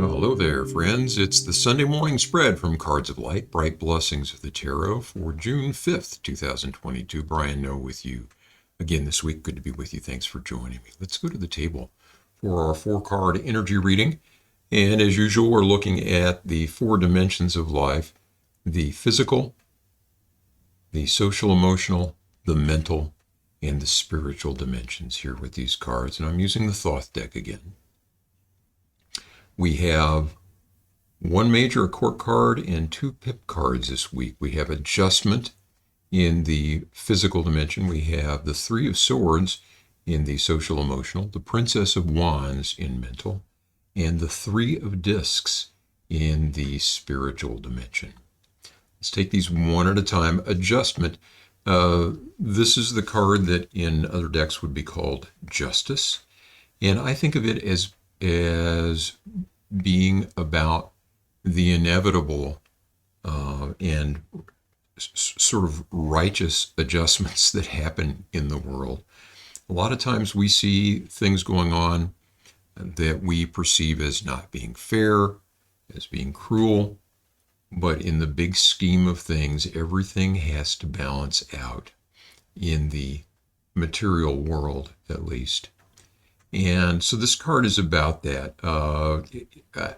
Well, hello there, friends. It's the Sunday morning spread from Cards of Light, Bright Blessings of the Tarot for June 5th, 2022. Brian Noe with you again this week. Good to be with you. Thanks for joining me. Let's go to the table for our 4-card energy reading. And as usual, we're looking at the 4 dimensions of life: the physical, the social emotional, the mental, and the spiritual dimensions here with these cards. And I'm using the Thoth deck again. We have 1 major court card and 2 pip cards this week. We have adjustment in the physical dimension. We have the 3 of Swords in the social emotional, the Princess of Wands in mental, and the 3 of Discs in the spiritual dimension. Let's take these one at a time. Adjustment. This is the card that in other decks would be called Justice. And I think of it as being about the inevitable and sort of righteous adjustments that happen in the world. A lot of times we see things going on that we perceive as not being fair, as being cruel, but in the big scheme of things, everything has to balance out in the material world, at least. And so this card is about that.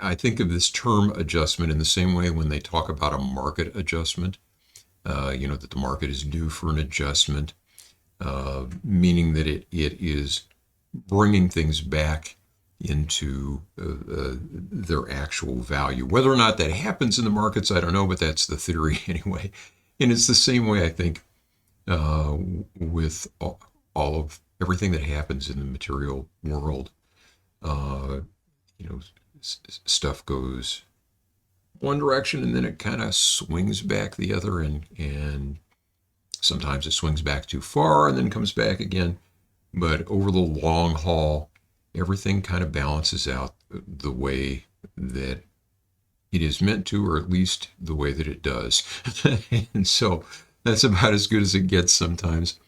I think of this term adjustment in the same way when they talk about a market adjustment, that the market is due for an adjustment, meaning that it is bringing things back into their actual value. Whether or not that happens in the markets, I don't know, but that's the theory anyway. And it's the same way, I think, with all of everything that happens in the material world. Stuff goes one direction and then it kind of swings back the other, and sometimes it swings back too far and then comes back again. But over the long haul, everything kind of balances out the way that it is meant to, or at least the way that it does. And so that's about as good as it gets sometimes.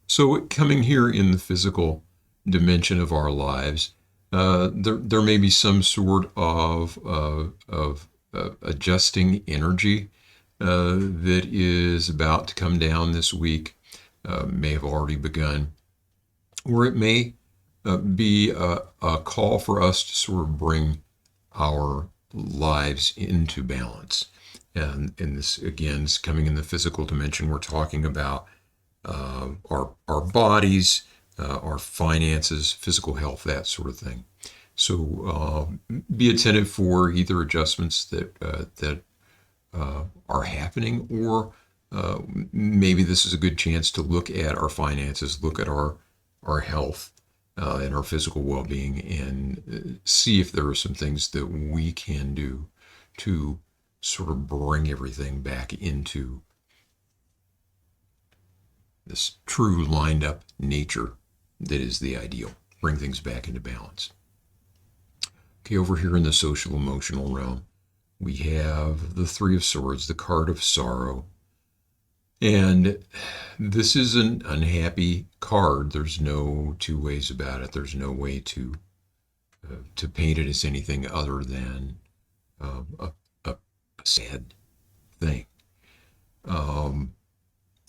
So coming here in the physical dimension of our lives, there may be some sort of adjusting energy that is about to come down this week, may have already begun, or it may be a call for us to sort of bring our lives into balance. And this, again, is coming in the physical dimension. We're talking about our bodies, our finances, physical health, that sort of thing. So be attentive for either adjustments that are happening, or maybe this is a good chance to look at our finances, look at our health and our physical well-being, and see if there are some things that we can do to sort of bring everything back into this true lined up nature that is the ideal. Bring things back into balance. Okay, over here in the social emotional realm, we have the 3 of Swords, the card of sorrow. And this is an unhappy card. There's no two ways about it. There's no way to paint it as anything other than a sad thing.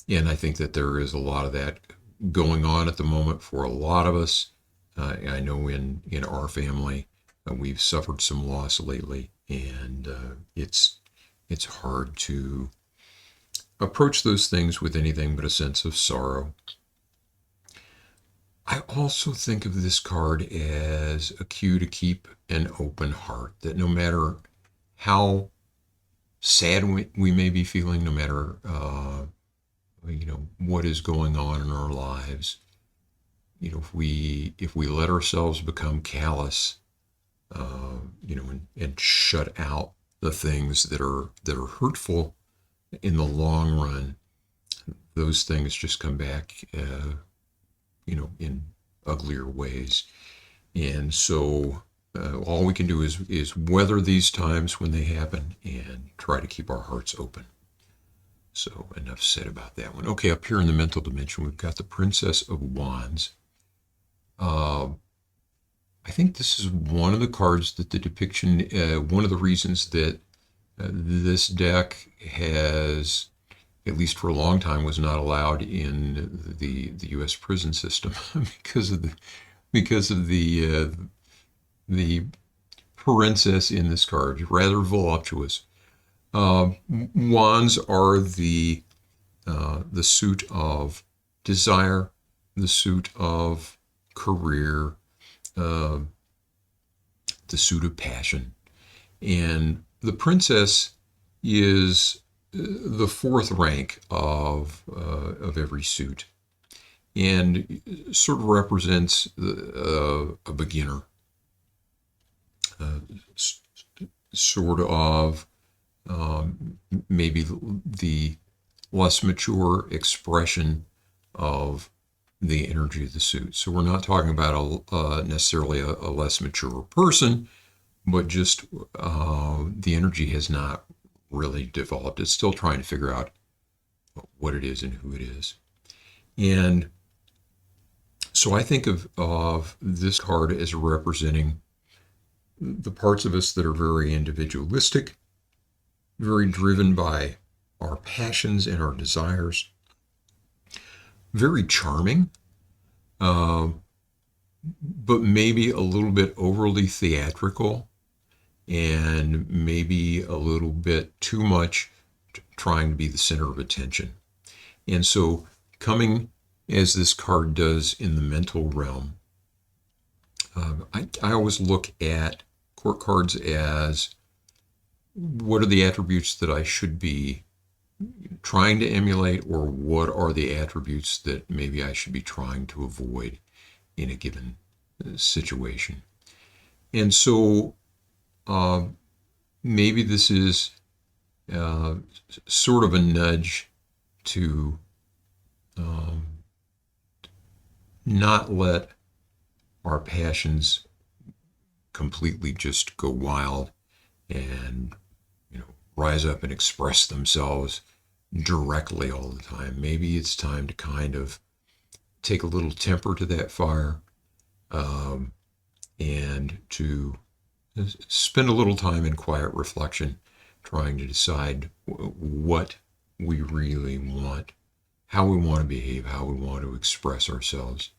And I think that there is a lot of that going on at the moment for a lot of us. I know in our family, we've suffered some loss lately, and it's hard to approach those things with anything but a sense of sorrow. I also think of this card as a cue to keep an open heart, that no matter how sad we may be feeling, no matter what is going on in our lives, if we let ourselves become callous, and shut out the things that are hurtful in the long run, those things just come back, in uglier ways. And so all we can do is weather these times when they happen and try to keep our hearts open. So enough said about that one. Okay, up here in the mental dimension, we've got the Princess of Wands. I think this is one of the cards that the depiction, one of the reasons that this deck has, at least for a long time, was not allowed in the U.S. prison system because of the princess in this card, rather voluptuous. Wands are the suit of desire, the suit of career, uh, the suit of passion, and the princess is the fourth rank of every suit, and sort of represents a beginner, uh, sort of maybe the less mature expression of the energy of the suit. So we're not talking about necessarily a less mature person, but just the energy has not really developed. It's still trying to figure out what it is and who it is. And so I think of this card as representing the parts of us that are very individualistic, very driven by our passions and our desires, very charming, uh, but maybe a little bit overly theatrical, and maybe a little bit too much trying to be the center of attention. And so, coming as this card does in the mental realm, I always look at court cards as what are the attributes that I should be trying to emulate, or what are the attributes that maybe I should be trying to avoid in a given situation. And so maybe this is sort of a nudge to not let our passions completely just go wild and rise up and express themselves directly all the time. Maybe it's time to kind of take a little temper to that fire, and to spend a little time in quiet reflection, trying to decide what we really want, how we want to behave, how we want to express ourselves,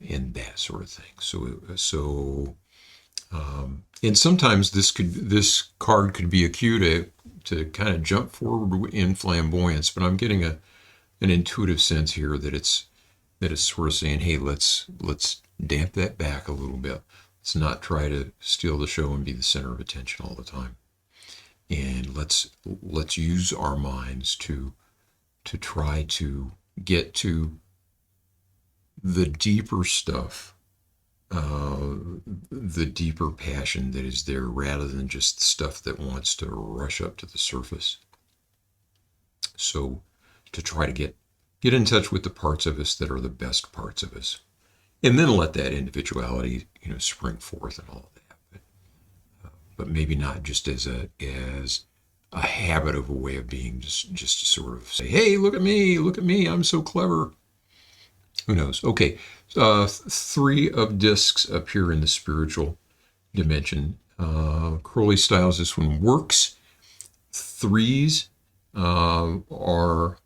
and that sort of thing. And sometimes this card could be a cue to kind of jump forward in flamboyance, but I'm getting an intuitive sense here that it's sort of saying, hey, let's damp that back a little bit. Let's not try to steal the show and be the center of attention all the time, and let's use our minds to try to get to the deeper stuff, the deeper passion that is there, rather than just the stuff that wants to rush up to the surface. So to try to get in touch with the parts of us that are the best parts of us, and then let that individuality spring forth and all of that, but maybe not just as a habit of a way of being, just to sort of say, hey, look at me, I'm so clever. Who knows? Okay, 3 of discs appear in the spiritual dimension. Crowley styles this one works. 3s are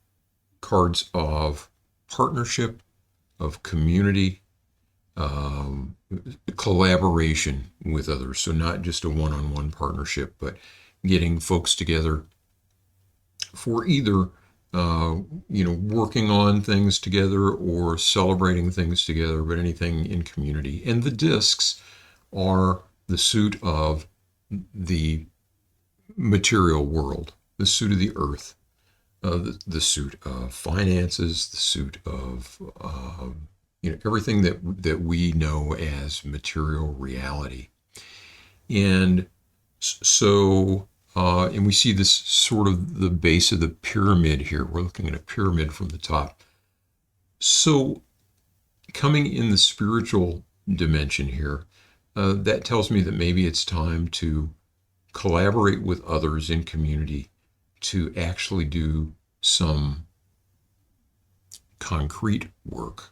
cards of partnership, of community, collaboration with others. So not just a one-on-one partnership, but getting folks together for either working on things together or celebrating things together, but anything in community. And the discs are the suit of the material world, the suit of the earth, the suit of finances, the suit of everything that we know as material reality. And so and we see this sort of the base of the pyramid here. We're looking at a pyramid from the top. So coming in the spiritual dimension here, that tells me that maybe it's time to collaborate with others in community to actually do some concrete work,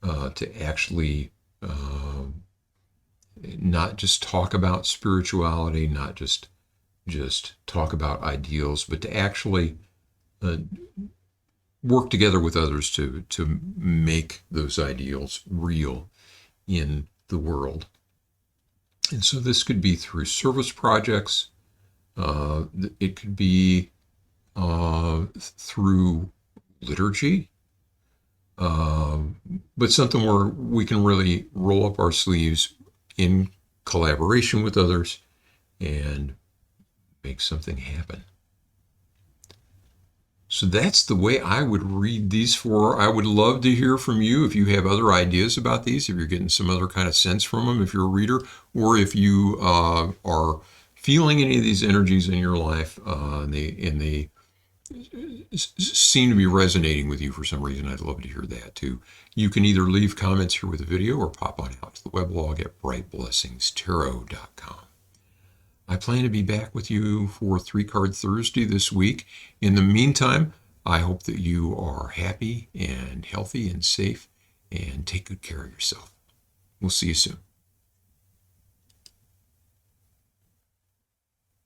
to actually not just talk about spirituality, not just talk about ideals, but to actually work together with others to make those ideals real in the world. And so this could be through service projects. It could be through liturgy, but something where we can really roll up our sleeves in collaboration with others and make something happen. So that's the way I would read these four. I would love to hear from you if you have other ideas about these, if you're getting some other kind of sense from them, if you're a reader, or if you are feeling any of these energies in your life and they seem to be resonating with you for some reason. I'd love to hear that too. You can either leave comments here with the video or pop on out to the weblog at brightblessingstarot.com. I plan to be back with you for 3-Card Thursday this week. In the meantime, I hope that you are happy and healthy and safe and take good care of yourself. We'll see you soon.